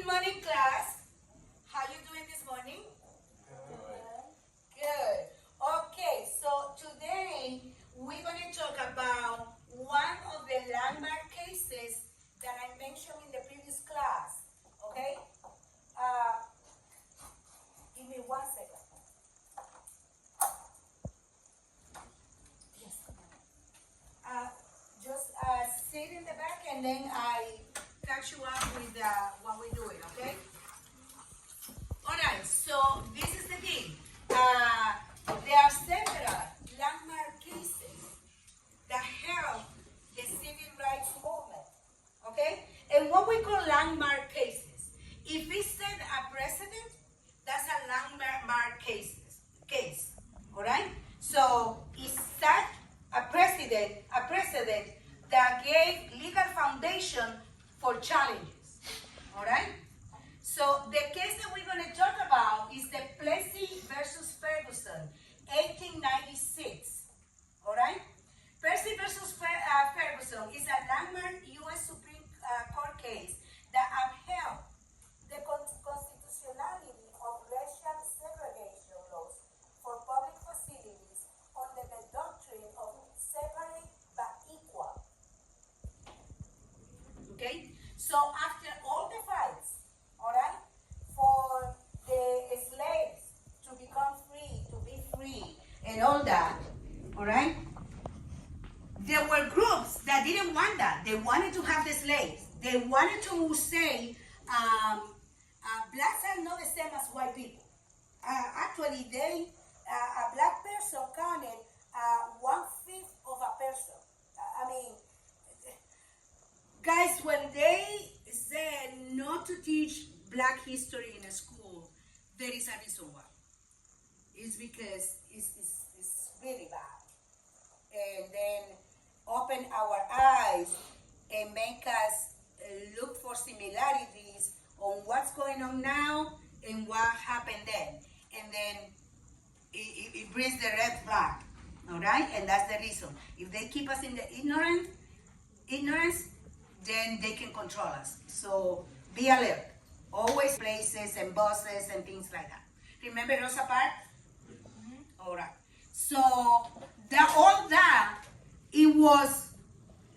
morning, class. How you doing this morning? Good. Okay, so today we're going to talk about one of the landmark cases that I mentioned in the previous class. Okay? Give me 1 second. Yes. Just sit in the back and then I catch you up with what we're doing, okay? Alright, so this is the thing. There are several landmark cases that help the civil rights movement, okay? And what we call landmark cases. If we set a precedent, that's a landmark case, alright? So it's that a precedent that gave legal foundation for challenges, alright? So the case that we're going to talk about is the Plessy versus Ferguson, 1896. All right? Plessy versus Ferguson is a landmark U.S. Supreme Court case that upheld the constitutionality of racial segregation laws for public facilities under the doctrine of separate but equal. Okay? So after all the fights, all right, for the slaves to become free, to be free, and all that, all right, there were groups that didn't want that. They wanted to have the slaves. They wanted to say, blacks are not the same as white people. Actually, a black person counted 1/5 of a person. I mean, guys, when they said not to teach black history in a school, there is a reason why. It's because it's really bad. And then open our eyes and make us look for similarities on what's going on now and what happened then. And then it brings the red flag, all right? And that's the reason. If they keep us in the ignorance, then they can control us. So be alert. Always places and buses and things like that. Remember Rosa Parks? All right. So all that, it was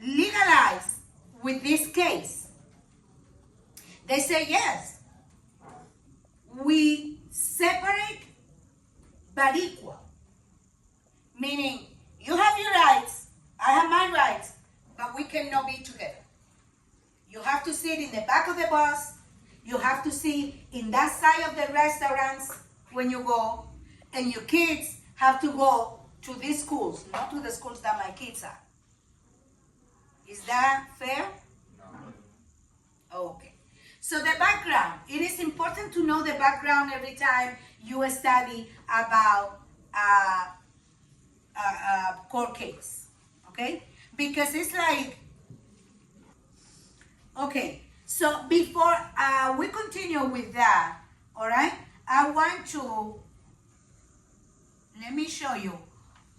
legalized with this case. They say yes. We separate but equal. Meaning you have your rights, I have my rights, but we cannot be together. You have to sit in the back of the bus. You have to sit in that side of the restaurants when you go. And your kids have to go to these schools, not to the schools that my kids are. Is that fair? No. Okay. So the background. It is important to know the background every time you study about a court case. Okay? Because it's like, okay, so before we continue with that, all right, I want to, let me show you,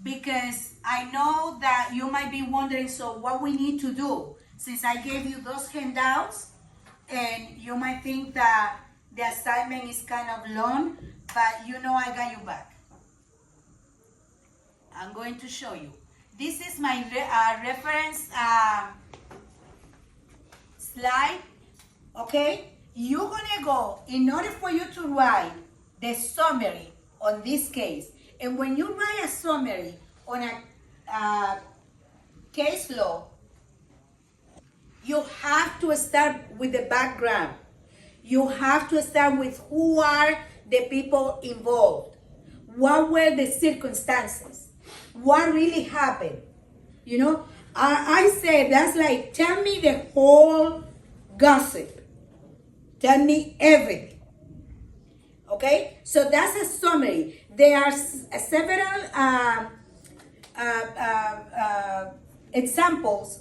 because I know that you might be wondering, so what we need to do, since I gave you those handouts, and you might think that the assignment is kind of long, but you know I got you back. I'm going to show you. This is my reference slide, okay? You're gonna go, in order for you to write the summary on this case, and when you write a summary on a case law, you have to start with the background. You have to start with who are the people involved. What were the circumstances? What really happened? You know, I say that's like, tell me the whole gossip. Tell me everything. Okay? So that's a summary. There are several examples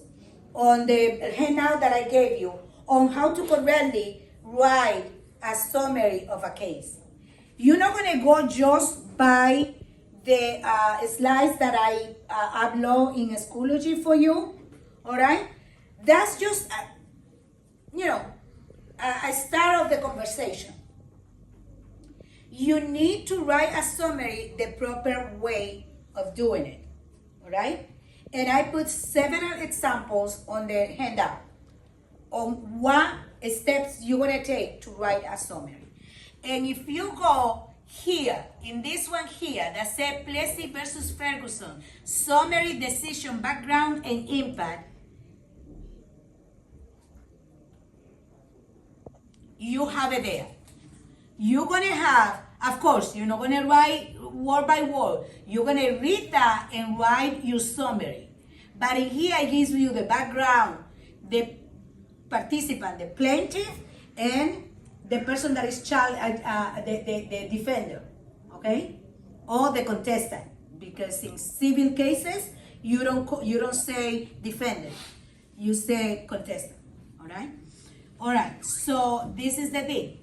on the handout that I gave you on how to correctly write a summary of a case. You're not going to go just by the slides that I upload in Schoology for you, all right? That's just, a start of the conversation. You need to write a summary the proper way of doing it, all right? And I put several examples on the handout on what steps you're gonna take to write a summary. And if you go here, in this one here, that says Plessy versus Ferguson, summary, decision, background, and impact, you have it there. You're gonna have, of course, you're not gonna write word by word. You're gonna read that and write your summary. But in here, it gives you the background, the participant, the plaintiff, and the person that is the defender, okay, or the contestant. Because in civil cases, you don't say defendant, you say contestant. All right. All right. So this is the thing.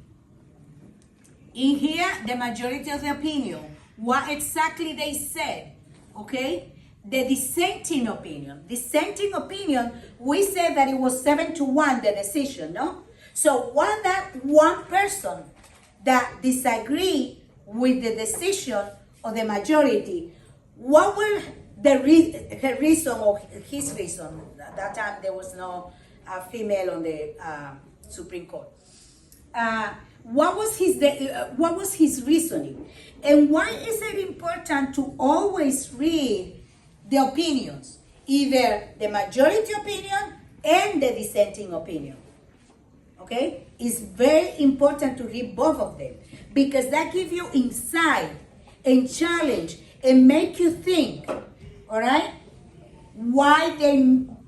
In here, the majority of the opinion, what exactly they said, okay? The dissenting opinion. Dissenting opinion, we said that it was 7-1, the decision, no? So one person that disagreed with the decision of the majority, what were her reason or his reason? At that time, there was no female on the Supreme Court. What was his reasoning? And why is it important to always read the opinions, either the majority opinion and the dissenting opinion? Okay, it's very important to read both of them because that gives you insight and challenge and make you think. All right, why they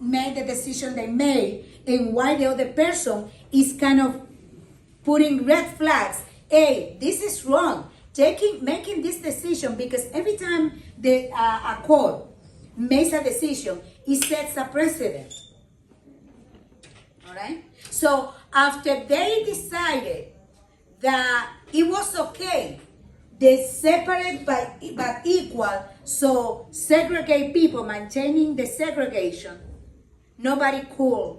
made the decision they made and why the other person is kind of putting red flags. Hey, this is wrong. Making this decision, because every time a court makes a decision, it sets a precedent. All right? So after they decided that it was okay, they separate but equal, so segregate people, maintaining the segregation, nobody could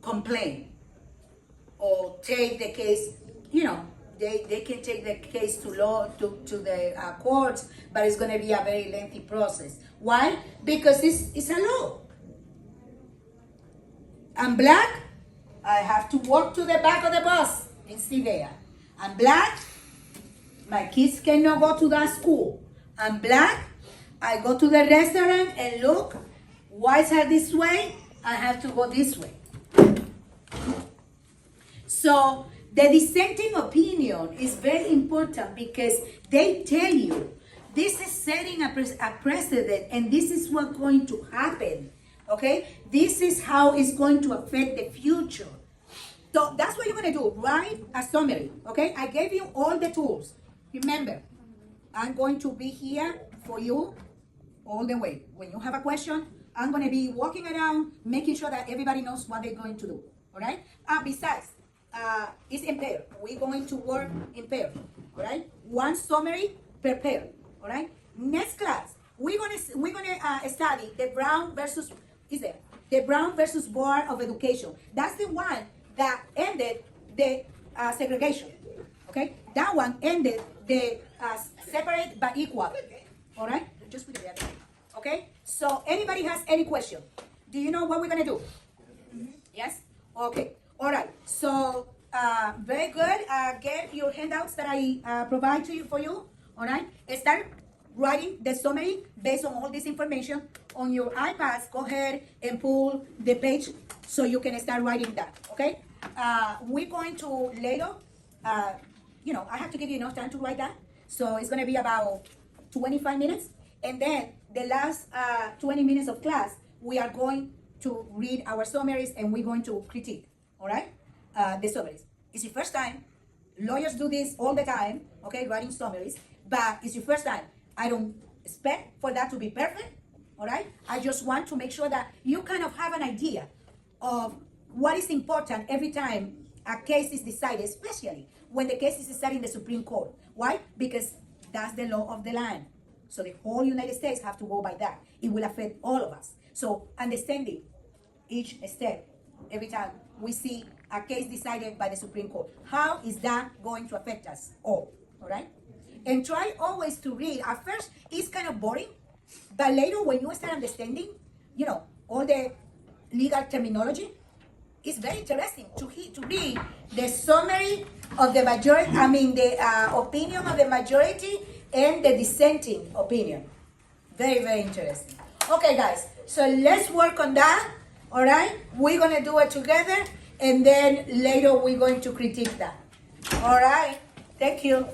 complain or take the case, they can take the case to the courts, but it's going to be a very lengthy process. Why? Because it's a law. I'm black, I have to walk to the back of the bus and sit there. I'm black, my kids cannot go to that school. I'm black, I go to the restaurant and look, whites are this way, I have to go this way. So the dissenting opinion is very important because they tell you this is setting a precedent and this is what's going to happen, okay? This is how it's going to affect the future. So that's what you're going to do, write a summary, okay? I gave you all the tools. Remember, I'm going to be here for you all the way. When you have a question, I'm going to be walking around, making sure that everybody knows what they're going to do, all right? Besides, it's in pair. We're going to work in pair, all right? One summary per pair, all right? Next class, we're gonna study the Brown versus Board of Education. That's the one that ended the segregation, okay? That one ended the separate but equal, all right? Just put it there, okay? So anybody has any question? Do you know what we're gonna do? Mm-hmm. Yes? Okay. All right, so very good. Get your handouts that I provide for you. All right, start writing the summary based on all this information on your iPads. Go ahead and pull the page so you can start writing that. Okay, we're going to later. I have to give you enough time to write that, so it's going to be about 25 minutes, and then the last 20 minutes of class, we are going to read our summaries and we're going to critique. All right, the summaries. It's your first time. Lawyers do this all the time, okay, writing summaries, but it's your first time. I don't expect for that to be perfect, all right? I just want to make sure that you kind of have an idea of what is important every time a case is decided, especially when the case is decided in the Supreme Court. Why? Because that's the law of the land. So the whole United States have to go by that. It will affect all of us. So understanding each step every time we see a case decided by the Supreme Court. How is that going to affect us all right? And try always to read. At first, it's kind of boring, but later when you start understanding, all the legal terminology, it's very interesting to read the summary of the majority, the opinion of the majority and the dissenting opinion. Very, very interesting. Okay, guys, so let's work on that, all right? We're going to do it together, and then later we're going to critique that. All right? Thank you.